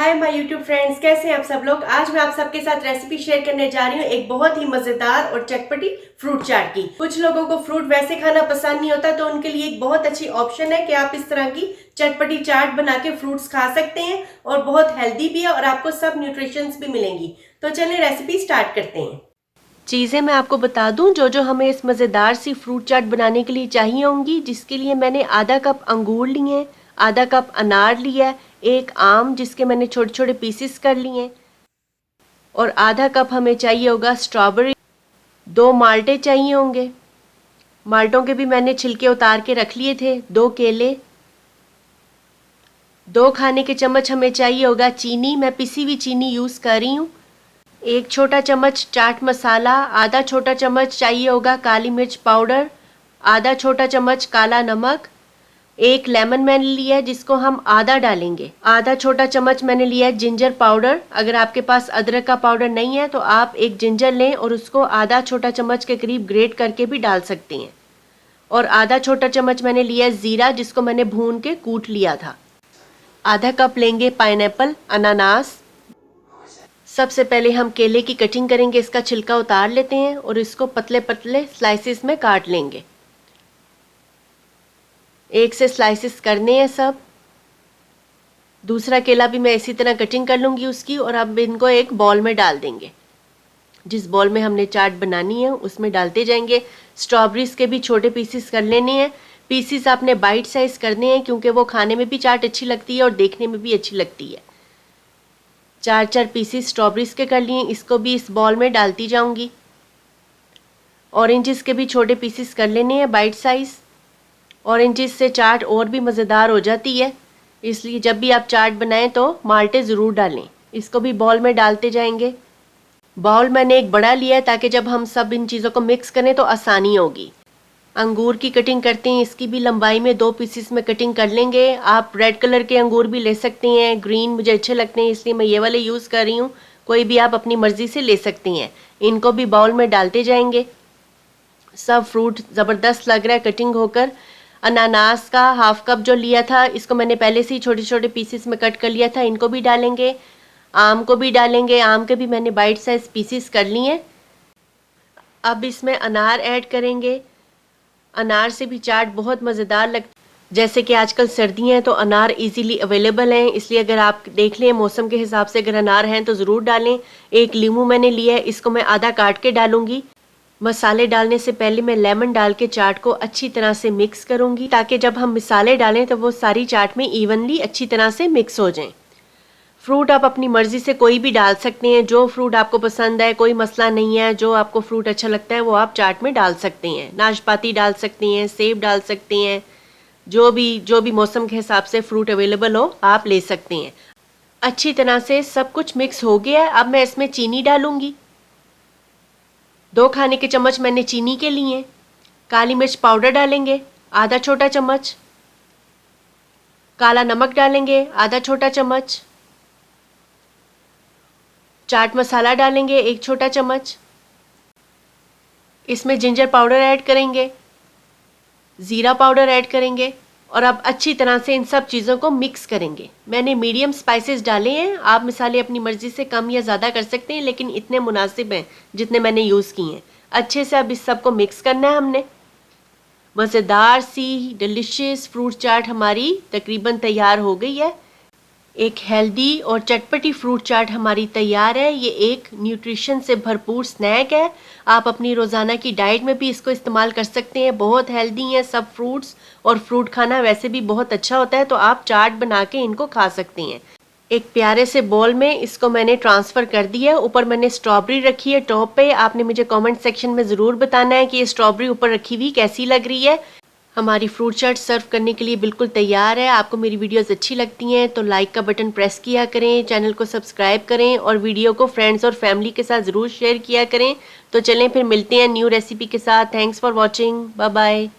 Hi my YouTube friends, कैसे हैं आप सब लोग। आज मैं आप सबके साथ रेसिपी शेयर करने जा रही हूँ एक बहुत ही मजेदार और चटपटी फ्रूट चाट की। कुछ लोगों को फ्रूट वैसे खाना पसंद नहीं होता, तो उनके लिए एक बहुत अच्छी ऑप्शन है कि आप इस तरह की चटपटी चाट बना के फ्रूट्स खा सकते हैं और बहुत हेल्दी भी है और आपको सब न्यूट्रिशंस भी मिलेंगी। तो चलिए रेसिपी स्टार्ट करते हैं। चीज़ें मैं आपको बता दूं जो हमें इस मज़ेदार सी फ्रूट चाट बनाने के लिए चाहिए होंगी। जिसके लिए मैंने आधा कप अंगूर लिए हैं, आधा कप अनार लिया है, एक आम जिसके मैंने छोटे छोटे पीसेस कर लिए हैं, और आधा कप हमें चाहिए होगा स्ट्रॉबेरी। 2 माल्टे चाहिए होंगे, माल्टों के भी मैंने छिलके उतार के रख लिए थे। 2 केले, 2 खाने के चम्मच हमें चाहिए होगा चीनी, मैं पिसी हुई चीनी यूज़ कर रही हूँ। 1 छोटा चम्मच चाट मसाला, आधा छोटा चम्मच चाहिए होगा काली मिर्च पाउडर, आधा छोटा चम्मच काला नमक। 1 लेमन मैंने लिया है जिसको हम आधा डालेंगे। आधा छोटा चम्मच मैंने लिया है जिंजर पाउडर। अगर आपके पास अदरक का पाउडर नहीं है तो आप एक जिंजर लें और उसको आधा छोटा चम्मच के करीब ग्रेट करके भी डाल सकते हैं। और आधा छोटा चम्मच मैंने लिया है ज़ीरा, जिसको मैंने भून के कूट लिया था। आधा कप लेंगे पाइनएप्पल, अनानास। सबसे पहले हम केले की कटिंग करेंगे, इसका छिलका उतार लेते हैं और इसको पतले पतले स्लाइसेस में काट लेंगे। 1 से स्लाइसेस करने हैं सब। दूसरा केला भी मैं इसी तरह कटिंग कर लूँगी उसकी, और अब इनको एक बॉल में डाल देंगे। जिस बॉल में हमने चाट बनानी है उसमें डालते जाएंगे। स्ट्रॉबेरीज के भी छोटे पीसेस कर लेने हैं। पीसेस आपने बाइट साइज करने हैं क्योंकि वो खाने में भी चाट अच्छी लगती है और देखने में भी अच्छी लगती है। 4-4 पीसेस स्ट्रॉबेरीज के कर लिए, इसको भी इस बॉल में डालती जाऊंगी। ऑरेंजेस के भी छोटे पीसेस कर लेने हैं बाइट साइज। ऑरेंजेस से चाट और भी मज़ेदार हो जाती है, इसलिए जब भी आप चाट बनाएं तो माल्टे ज़रूर डालें। इसको भी बॉल में डालते जाएंगे। बाउल मैंने एक बड़ा लिया है ताकि जब हम सब इन चीज़ों को मिक्स करें तो आसानी होगी। अंगूर की कटिंग करते हैं, इसकी भी लंबाई में 2 पीसेस में कटिंग कर लेंगे। आप रेड कलर के अंगूर भी ले सकते हैं, ग्रीन मुझे अच्छे लगते हैं इसलिए मैं ये वाले यूज़ कर रही हूँ। कोई भी आप अपनी मर्ज़ी से ले सकती हैं। इनको भी बाउल में डालते जाएंगे। सब फ्रूट ज़बरदस्त लग रहा है कटिंग होकर। अनानास का हाफ कप जो लिया था, इसको मैंने पहले से ही छोटे छोटे पीसेस में कट कर लिया था, इनको भी डालेंगे। आम को भी डालेंगे, आम के भी मैंने बाइट साइज पीसेस कर लिए हैं। अब इसमें अनार ऐड करेंगे। अनार से भी चाट बहुत मज़ेदार लगती है। जैसे कि आजकल सर्दियाँ हैं तो अनार इजीली अवेलेबल हैं, इसलिए अगर आप देख लें मौसम के हिसाब से अगर अनार हैं तो ज़रूर डालें। 1 लीमू मैंने लिया है, इसको मैं आधा काट के डालूंगी। मसाले डालने से पहले मैं लेमन डाल के चाट को अच्छी तरह से मिक्स करूंगी, ताकि जब हम मसाले डालें तो वो सारी चाट में इवनली अच्छी तरह से मिक्स हो जाएं। फ्रूट आप अपनी मर्ज़ी से कोई भी डाल सकते हैं, जो फ्रूट आपको पसंद है, कोई मसला नहीं है। जो आपको फ्रूट अच्छा लगता है वो आप चाट में डाल सकते हैं। नाशपाती डाल सकते हैं, सेब डाल सकते हैं, जो भी मौसम के हिसाब से फ्रूट अवेलेबल हो आप ले सकते हैं। अच्छी तरह से सब कुछ मिक्स हो गया है। अब मैं इसमें चीनी डालूंगी। 2 खाने के चम्मच मैंने चीनी के लिए। काली मिर्च पाउडर डालेंगे आधा छोटा चम्मच। काला नमक डालेंगे आधा छोटा चम्मच। चाट मसाला डालेंगे 1 छोटा चम्मच। इसमें जिंजर पाउडर ऐड करेंगे, ज़ीरा पाउडर ऐड करेंगे, और अब अच्छी तरह से इन सब चीज़ों को मिक्स करेंगे। मैंने मीडियम स्पाइसेस डाले हैं, आप मसाले अपनी मर्ज़ी से कम या ज़्यादा कर सकते हैं, लेकिन इतने मुनासिब हैं जितने मैंने यूज़ किए हैं। अच्छे से अब इस सब को मिक्स करना है हमने। मज़ेदार सी डिलिशियस फ्रूट चाट हमारी तकरीबन तैयार हो गई है। एक हेल्दी और चटपटी फ्रूट चाट हमारी तैयार है। ये एक न्यूट्रिशन से भरपूर स्नैक है। आप अपनी रोज़ाना की डाइट में भी इसको इस्तेमाल कर सकते हैं। बहुत हेल्दी हैं सब फ्रूट्स, और फ्रूट खाना वैसे भी बहुत अच्छा होता है, तो आप चाट बना के इनको खा सकते हैं। एक प्यारे से बोल में इसको मैंने ट्रांसफ़र कर दिया है। ऊपर मैंने स्ट्रॉबेरी रखी है टॉप पे। आपने मुझे कमेंट सेक्शन में ज़रूर बताना है कि ये स्ट्रॉबेरी ऊपर रखी हुई कैसी लग रही है। हमारी फ्रूट चाट सर्व करने के लिए बिल्कुल तैयार है। आपको मेरी वीडियोस अच्छी लगती हैं तो लाइक का बटन प्रेस किया करें, चैनल को सब्सक्राइब करें, और वीडियो को फ्रेंड्स और फैमिली के साथ ज़रूर शेयर किया करें। तो चलें फिर मिलते हैं न्यू रेसिपी के साथ। Thanks for watching, bye bye.